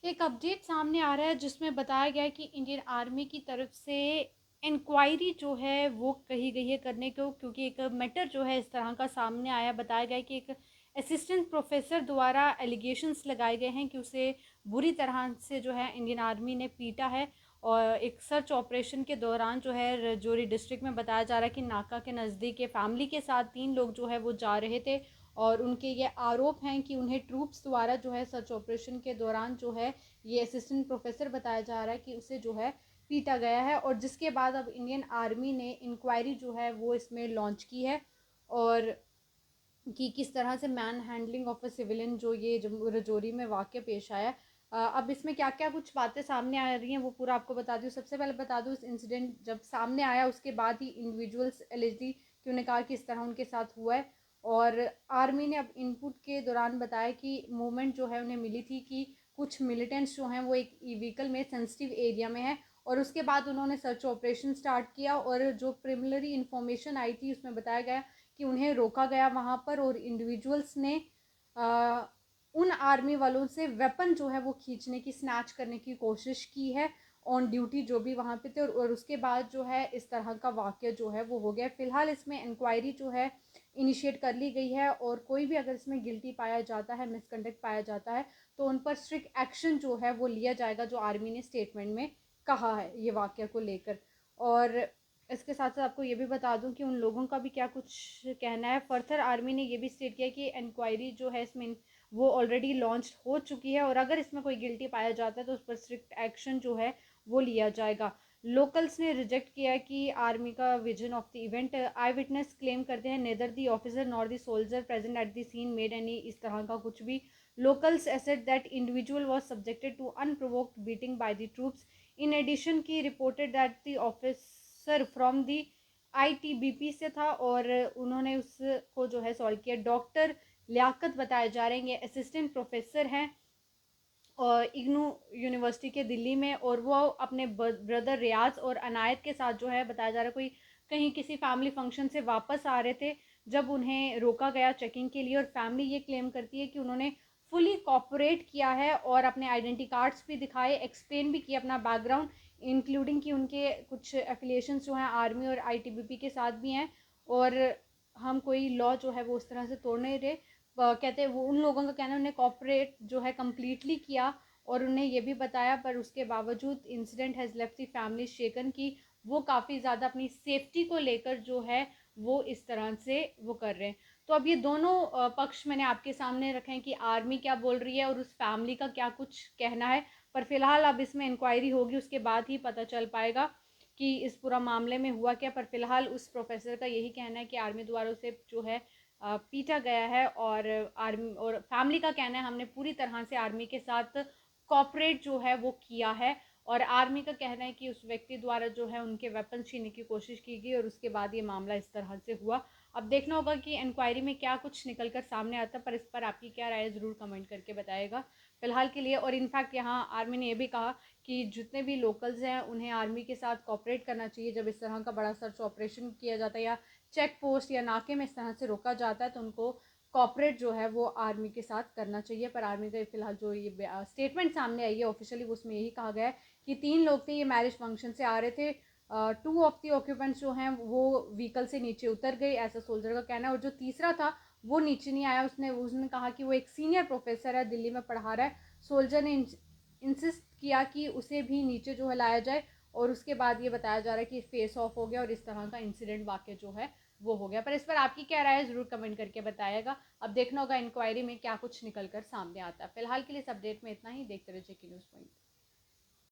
एक अपडेट सामने आ रहा है जिसमें बताया गया है कि इंडियन आर्मी की तरफ से इंक्वायरी जो है वो कही गई है करने को, क्योंकि एक मैटर जो है इस तरह का सामने आया। बताया गया है कि एक असिस्टेंट प्रोफेसर द्वारा एलिगेशंस लगाए गए हैं कि उसे बुरी तरह से जो है इंडियन आर्मी ने पीटा है। और एक सर्च ऑपरेशन के दौरान जो है रजौरी डिस्ट्रिक्ट में बताया जा रहा है कि नाका के नज़दीक फैमिली के साथ 3 लोग जो है वो जा रहे थे। और उनके ये आरोप हैं कि उन्हें ट्रूप्स द्वारा जो है सर्च ऑपरेशन के दौरान जो है ये असिस्टेंट प्रोफेसर बताया जा रहा है कि उसे जो है पीटा गया है। और जिसके बाद अब इंडियन आर्मी ने इंक्वायरी जो है वो इसमें लॉन्च की है। और कि किस तरह से man handling of a civilian जो ये रजौरी में वाक़या पेश आया। अब इसमें क्या क्या कुछ बातें सामने आ रही हैं वो पूरा आपको बता दूँ। सबसे पहले बता दूँ, इस इंसिडेंट जब सामने आया उसके बाद ही इंडिविजुअल्स एलिजली कि उन्हें कहा कि इस तरह उनके साथ हुआ है। और आर्मी ने अब इनपुट के दौरान बताया कि मूवमेंट जो है उन्हें मिली थी कि कुछ मिलिटेंट्स जो हैं वो एक व्हीकल में सेंसिटिव एरिया में है। और उसके बाद उन्होंने सर्च ऑपरेशन स्टार्ट किया। और जो प्रिमिलरी इन्फॉर्मेशन आई थी उसमें बताया गया कि उन्हें रोका गया वहाँ पर। और इंडिविजुअल्स ने उन आर्मी वालों से वेपन जो है वो खींचने की, स्नैच करने की कोशिश की है ऑन ड्यूटी जो भी वहाँ पे थे। और उसके बाद जो है इस तरह का वाक़या जो है वो हो गया। फ़िलहाल इसमें इंक्वायरी जो है इनिशिएट कर ली गई है। और कोई भी अगर इसमें गिल्टी पाया जाता है, मिसकंडक्ट पाया जाता है, तो उन पर स्ट्रिक्ट एक्शन जो है वो लिया जाएगा, जो आर्मी ने स्टेटमेंट में कहा है ये वाक़या को लेकर। और इसके साथ साथ आपको ये भी बता दूं कि उन लोगों का भी क्या कुछ कहना है। फर्दर आर्मी ने ये भी स्टेट किया कि इंक्वायरी जो है इसमें वो ऑलरेडी लॉन्च हो चुकी है। और अगर इसमें कोई गिल्टी पाया जाता है तो उस पर स्ट्रिक्ट एक्शन जो है वो लिया जाएगा। लोकल्स ने रिजेक्ट किया कि आर्मी का vision of the event. Eye witness claim करते हैं neither the officer nor the soldier present at the scene made any इस तरह का कुछ भी। Locals asserted that individual was subjected to unprovoked beating by the troops. In addition की reported that the officer from the ITBP से था और उन्होंने उसको जो है सॉल्व किया। डॉक्टर लियाकत बताए जा रहे हैं, ये असिस्टेंट प्रोफेसर हैं और इग्नू यूनिवर्सिटी के दिल्ली में। और वो अपने ब्रदर रियाज और अनायत के साथ जो है बताया जा रहा है कोई कहीं किसी फैमिली फंक्शन से वापस आ रहे थे जब उन्हें रोका गया चेकिंग के लिए। और फैमिली ये क्लेम करती है कि उन्होंने फुली कॉपरेट किया है और अपने आइडेंटिटी कार्ड्स भी दिखाए, एक्सप्लेन भी किया अपना बैकग्राउंड, इंक्लूडिंग कि उनके कुछ एफिलिएशंस जो हैं आर्मी और आईटीबीपी के साथ भी हैं। और हम कोई लॉ जो है वो उस तरह से तोड़ नहीं रहे। कहते हैं वो उन लोगों का कहना है उन्हें कॉपरेट जो है कम्प्लीटली किया। और उन्हें ये भी बताया, पर उसके बावजूद incident has left the family shaken की वो काफ़ी ज़्यादा अपनी सेफ्टी को लेकर जो है वो इस तरह से वो कर रहे हैं। तो अब ये दोनों पक्ष मैंने आपके सामने रखे हैं कि आर्मी क्या बोल रही है और उस फैमिली का क्या कुछ कहना है। पर फिलहाल अब इसमें इंक्वायरी होगी, उसके बाद ही पता चल पाएगा कि इस पूरा मामले में हुआ क्या। पर फिलहाल उस प्रोफेसर का यही कहना है कि आर्मी द्वारा उसे जो है पीटा गया है। और आर्मी और फैमिली का कहना है हमने पूरी तरह से आर्मी के साथ कॉपरेट जो है वो किया है। और आर्मी का कहना है कि उस व्यक्ति द्वारा जो है उनके वेपन छीनने की कोशिश की गई और उसके बाद ये मामला इस तरह से हुआ। अब देखना होगा कि इंक्वायरी में क्या कुछ निकल कर सामने आता है, पर इस पर आपकी क्या राय है ज़रूर कमेंट करके बताएगा फिलहाल के लिए। और इनफैक्ट यहाँ आर्मी ने यह भी कहा कि जितने भी लोकल्स हैं उन्हें आर्मी के साथ कॉपरेट करना चाहिए। जब इस तरह का बड़ा सर्च ऑपरेशन किया जाता है या चेक पोस्ट या नाके में इस तरह से रोका जाता है तो उनको कॉपरेट जो है वो आर्मी के साथ करना चाहिए। पर आर्मी का फिलहाल जो ये स्टेटमेंट सामने आई है ऑफिशियली उसमें यही कहा गया है कि 3 लोग थे, ये मैरिज फंक्शन से आ रहे थे। 2 ऑफ द ऑक्यूपेंट्स जो हैं वो व्हीकल से नीचे उतर गए, ऐसा सोल्जर का कहना है। और जो तीसरा था वो नीचे नहीं आया। उसने कहा कि वो एक सीनियर प्रोफेसर है, दिल्ली में पढ़ा रहा है। सोल्जर ने इंसिस्ट किया कि उसे भी नीचे जो है लाया जाए। और उसके बाद ये बताया जा रहा है कि फेस ऑफ हो गया और इस तरह का इंसिडेंट वाक्य जो है वो हो गया। पर इस पर आपकी क्या राय है ज़रूर कमेंट करके बताइएगा। अब देखना होगा इंक्वायरी में क्या कुछ निकल कर सामने आता है। फिलहाल के लिए इस अपडेट में इतना ही। देखते रहिए जेके न्यूज़ पॉइंट।